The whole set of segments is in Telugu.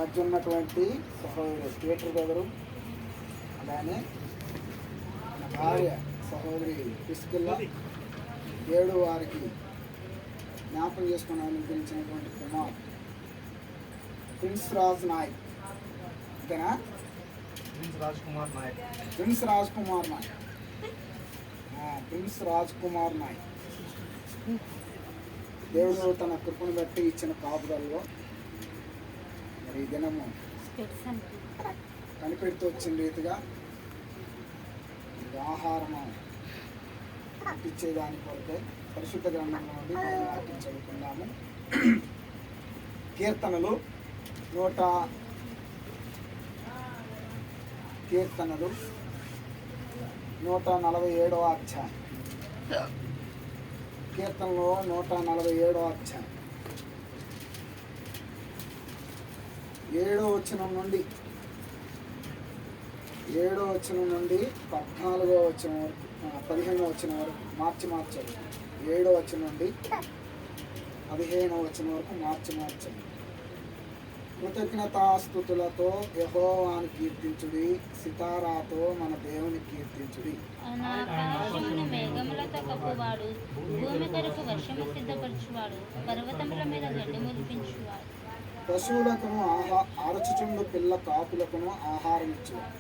మధ్య ఉన్నటువంటి సహోదరి పీటర్ బ్రదరు, అలానే మన భార్య సహోదరి ప్రిస్కిల్లా, 7 వారికి జ్ఞాపకం చేసుకుని అనుగ్రహించినటువంటి కుమార్ ప్రిన్స్ రాజ్ నాయక్, అంతేనా? Prince Raj Kumar Nayak, Prince Raj Kumar Nayak. దేవుడు తన కృపను బట్టి ఇచ్చిన కాపుదల్లో మరి ఈ దినము కనిపెడుతూ వచ్చిన రీతిగా ఆహారము ఇచ్చేదాని కొరకే పరిశుద్ధ గ్రంథంలో నుండి మనం వాక్యం చదువుకుందాము. కీర్తనలు 147వ అధ్యాయం. కీర్తనలో 147వ అధ్యాయం 7వ వచనం నుండి 14వ వచనం వరకు, 15వ వచనం వరకు మార్చారు. 7వ వచనం నుండి 15వ వచనం వరకు మార్చారు. కృతజ్ఞతాస్తుతులతో యెహోవాను కీర్తించుడి, సితారాతో మన దేవుని కీర్తించుడి. ఆకాశమును మేఘములతో కప్పువాడు, భూమి కొరకు వర్షము సిద్ధపరచువాడు, పర్వతముల మీద గడ్డి మురిపించువాడు. పశువులకును ఆరచుచుండు పిల్ల కాపులకును ఆహారం ఇచ్చువాడు.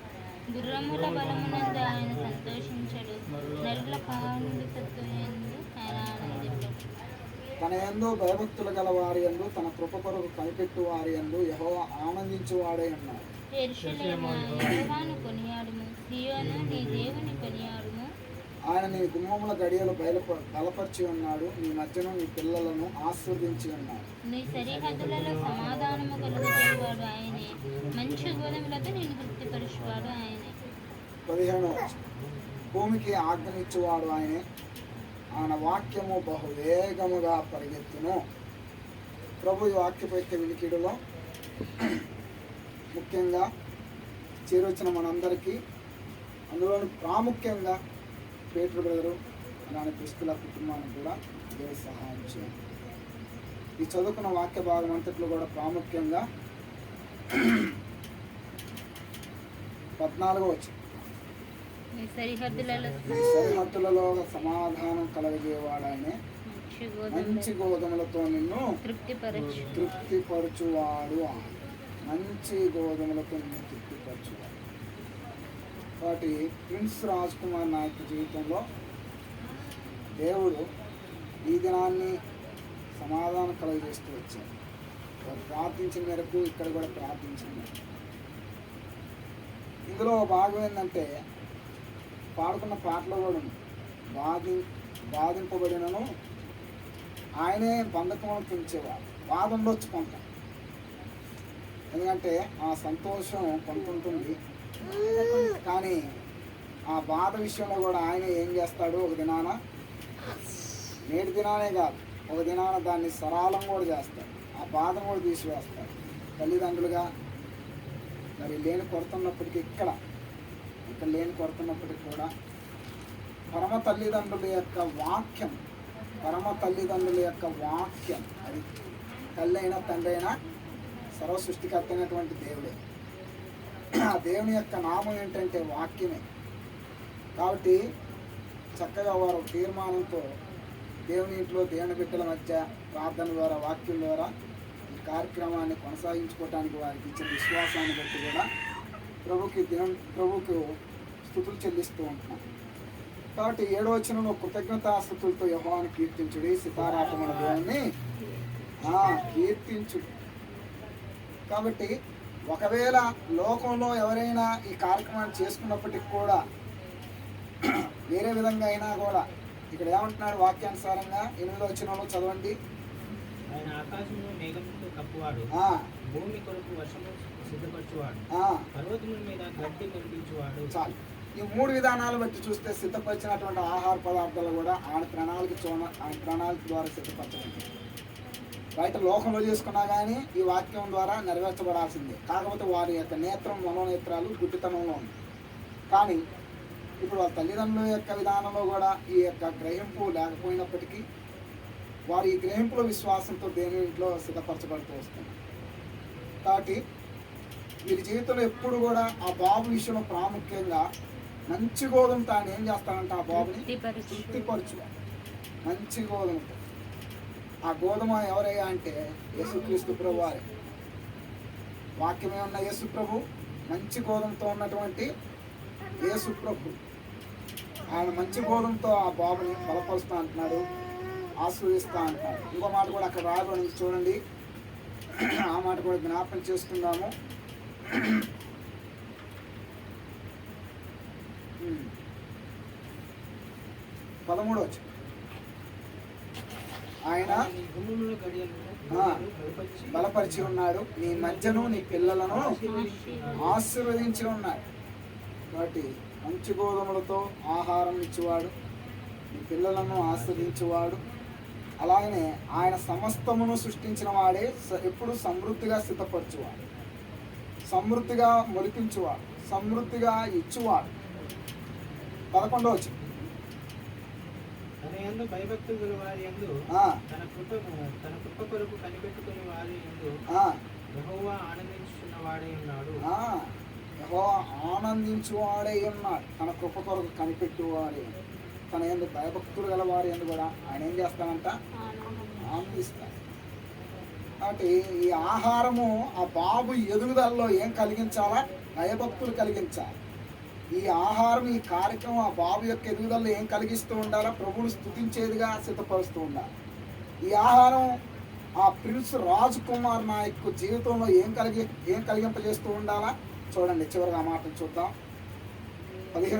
గుర్రముల బలమునందు ఆయన సంతోషించడు, నరుల పాండితత్వయందు ఆయన ఆనందించడు. తన యందు భయభక్తులు గల వారి యందు, తన కృప కొరకు కనిపెట్టు వారి యందు యెహోవా ఆనందించువాడే అన్నాడు. యెరూషలేము యెహోవాను కొనియాడుము, సీయోను నీ దేవుని కొనియాడుము. ఆయన నీ గుమ్మముల గడియలు బలపరిచి ఉన్నాడు, నీ మధ్యను నీ పిల్లలను ఆశీర్వదించి ఉన్నాడు. నీ సరిహద్దులలో సమాధానము కలుగజేయువాడు ఆయనే, మంచి గోధుమలతో నేను తృప్తిపరచువాడు ఆయనే. 15వ భూమికి ఆజ్ఞనిచ్చువాడు ఆయనే, ఆయన వాక్యము బహువేగముగా పరిగెత్తును. ప్రభు ఈ వాక్యపైత్య వినికిడిలో ముఖ్యంగా చేరొచ్చిన మనందరికీ, అందులో ప్రాముఖ్యంగా పీటర్ బ్రదరు అలానే ప్రిస్కిల్లా కుటుంబానికి కూడా దేవుడు సహాయం చేయాలి. ఈ చదువుకున్న వాక్య భాగం అంతట్లో కూడా ప్రాముఖ్యంగా 14వ వచనం, సరిహద్దులలో సమాధానం కలగజేవాడాయనే, మంచి గోధుమలతో నిన్ను తృప్తిపరచువాడు. మంచి గోధుమలతో నిన్ను తృప్తిపరచువాడు. కాబట్టి ప్రిన్స్ రాజ్ కుమార్ నాయక్ జీవితంలో దేవుడు ఈ దినాన్ని సమాధానం కలుగజేస్తూ వచ్చాడు. వారు ప్రార్థించిన మేరకు ఇక్కడ కూడా ప్రార్థించింది. ఇందులో భాగం ఏంటంటే పాడుకున్న పాటలో కూడా బాధింపబడినను ఆయనే బంధకమును పెంచేవాడు. బాధ ఉండొచ్చు కొంత, ఎందుకంటే ఆ సంతోషం కొంత ఉంటుంది, కానీ ఆ బాధ విషయంలో కూడా ఆయన ఏం చేస్తాడు, ఒక దినాన, నేటి దినానే కాదు, ఒక దినాన దాన్ని సరళం కూడా చేస్తాడు. ఆ బాధను కూడా తీసివేస్తాడు. తల్లిదండ్రులుగా మరి లేని కొడుతున్నప్పటికీ ఇక్కడ లేని కొడుతున్నప్పటికీ కూడా పరమ తల్లిదండ్రుల యొక్క వాక్యం అది తల్లి అయినా తండ్రి అయినా సర్వ సృష్టికర్త అయినటువంటి దేవుడే. ఆ దేవుని యొక్క నామం ఏంటంటే వాక్యమే. కాబట్టి చక్కగా వారు తీర్మానంతో దేవుని ఇంట్లో దేవుని బిడ్డల మధ్య ప్రార్థన ద్వారా, వాక్యం ద్వారా ఈ కార్యక్రమాన్ని కొనసాగించుకోవడానికి వారికి ఇచ్చిన విశ్వాసాన్ని బట్టి కూడా ప్రభుకు స్తుతులు చెల్లిస్తూ ఉంటున్నాం. కాబట్టి 7వ వచనంలో కృతజ్ఞతాస్తుతులతో యెహోవాను కీర్తించుడి, సితారాటముల దేవుని కీర్తించుడి. కాబట్టి ఒకవేళ లోకంలో ఎవరైనా ఈ కార్యక్రమాన్ని చేసుకున్నప్పటికీ కూడా వేరే విధంగా అయినా కూడా ఇక్కడ ఏమంటున్నాడు వాక్యానుసారంగా 8వ వచనంలో చదవండి. ఆయన ఆకాశమును మేఘములతో కప్పువాడు, భూమి కొరకు వర్షము సిద్ధపరచువాడు, పర్వతముల మీద గడ్డి మురిపించువాడు. చాలు. ఈ 3 విధానాలు బట్టి చూస్తే సిద్ధపరిచినటువంటి ఆహార పదార్థాలు కూడా ఆయన ప్రణాళిక ద్వారా సిద్ధపరచబడింది. బయట లోకంలో చేసుకున్నా కానీ ఈ వాక్యం ద్వారా నెరవేర్చబడాల్సిందే. కాకపోతే వారి యొక్క మనోనేత్రాలు గుడ్డితనంలో ఉంది. కానీ ఇప్పుడు వాళ్ళ తల్లిదండ్రుల యొక్క విధానంలో కూడా ఈ యొక్క గ్రహింపు లేకపోయినప్పటికీ వారి ఈ గ్రహింపుల విశ్వాసంతో దేవుని ఇంట్లో సిద్ధపరచబడుతూ వస్తుంది. కాబట్టి వీరి జీవితంలో ఎప్పుడు కూడా ఆ బాబు విషయంలో ప్రాముఖ్యంగా మంచి గోధుమతో ఆయన ఏం చేస్తాడంటే ఆ బాబుని తృప్తిపరచు. మంచి గోధుమతో. ఆ గోధుమ ఎవరయ్యా అంటే యేసుక్రీస్తు ప్రభు వారే. వాక్యమే ఉన్న యేసు ప్రభు, మంచి గోధుమతో ఉన్నటువంటి యేసు ప్రభు. ఆయన మంచి గోధుమతో ఆ బాబుని బలపరుస్తా అంటున్నాడు, ఆశీర్వదిస్తా అంటున్నాడు. ఇంకో మాట కూడా అక్కడ రాయబడి చూడండి, ఆ మాట కూడా జ్ఞాపకం చేసుకుందాము. 13 వచ్చి ఆయన బలపరిచి ఉన్నాడు, నీ మధ్యను నీ పిల్లలను ఆశీర్వదించి ఉన్నాడు. కాబట్టి మంచి గోధుమలతో ఆహారం ఇచ్చేవాడు, నీ పిల్లలను ఆశీర్వదించేవాడు. అలాగనే ఆయన సమస్తమును సృష్టించిన వాడే ఎప్పుడు సమృద్ధిగా సిద్ధపరచువాడు, సమృద్ధిగా మొలిపించువాడు, సమృద్ధిగా ఇచ్చువాడు. 11 వచ్చి తన యందు భయభక్తులు గల వారి యందు తన కృప కొరకు కనిపెట్టుకుని వారి యందు యెహోవా ఆనందించుచున్నవాడై ఉన్నాడు. యెహోవా ఆనందించువాడై ఉన్నాడు, తన కృప కొరకు కనిపెట్టువాడే. తన యందు భయభక్తులు గల వారి యందు కూడా ఆయన ఏం చేస్తాడంట? ఆనందిస్తాడు. కాబట్టి ఈ ఆహారము ఆ బాబు ఎదుగుదలలో ఏం కలిగించాలా? భయభక్తులు కలిగించాలి. ఈ ఆహారం, ఈ కార్యక్రమం ఆ బాబు యొక్క ఎదుగుదలలో ఏం కలిగిస్తూ ఉండాలా? ప్రభువును స్తుతించేదిగా సిద్ధపరుస్తూ ఉండాలి. ఈ ఆహారం ఆ ప్రిన్స్ రాజ్ కుమార్ నాయక్ జీవితంలో ఏం కలిగింపజేస్తూ ఉండాలా? చూడండి, చివరిగా ఆ మాటను చూద్దాం. 15